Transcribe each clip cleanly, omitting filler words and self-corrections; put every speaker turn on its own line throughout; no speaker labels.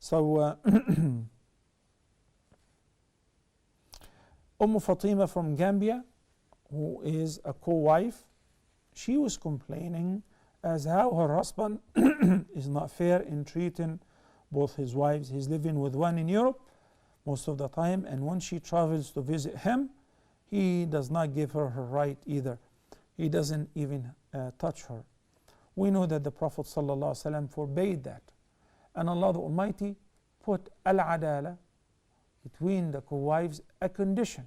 So Fatima from Gambia, who is a co-wife, she was complaining as how her husband is not fair in treating both his wives. He's living with one in Europe most of the time, and when she travels to visit him, he does not give her her right either. He doesn't even touch her. We know that the Prophet ﷺ forbade that. And Allah the Almighty put al-adala between the co-wives a condition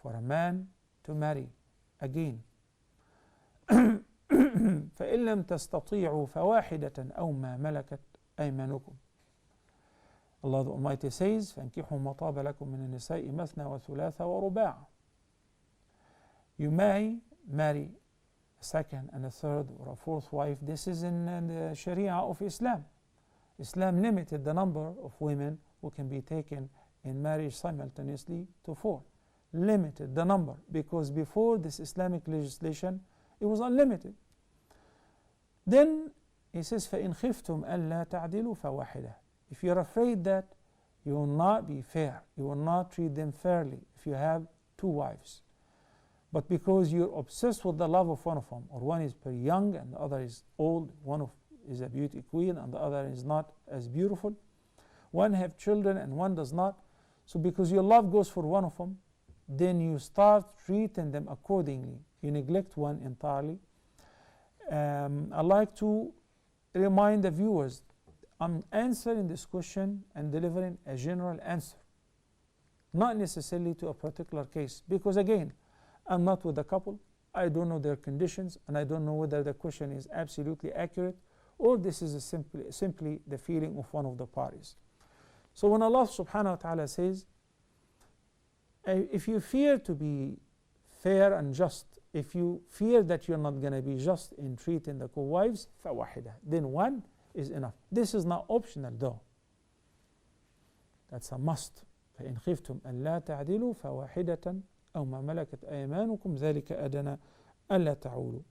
for a man to marry again. فإن لم تستطيعوا فواحدة أو ما ملكت أيمانكم. Allah the Almighty says, فانكحوا ما طاب لكم من النساء مثنى وثلاث ورباع. You may marry a second and a third or a fourth wife. This is in the Sharia of Islam. Islam limited the number of women who can be taken in marriage simultaneously to 4. Limited the number, because before this Islamic legislation it was unlimited. Then he says فإن خفتم ألا تعدلوا فواحدة. If you're afraid that you will not be fair, you will not treat them fairly if you have 2 wives, but because you're obsessed with the love of one of them, or one is very young and the other is old, one is a beauty queen and the other is not as beautiful, one have children and one does not, so because your love goes for one of them, then you start treating them accordingly. You neglect one entirely. I'd like to remind the viewers, I'm answering this question and delivering a general answer, not necessarily to a particular case, because again, I'm not with the couple, I don't know their conditions, and I don't know whether the question is absolutely accurate or this is simply the feeling of one of the parties. So when Allah subhanahu wa ta'ala says, if you fear to be fair and just, if you fear that you're not going to be just in treating the co-wives, فَوَاحِدَةً, then one is enough. This is not optional though. That's a must. فإن خفتم ألا تعدلوا فواحدة أو ما ملكت أيمانكم ذلك أدنى ألا تعولوا.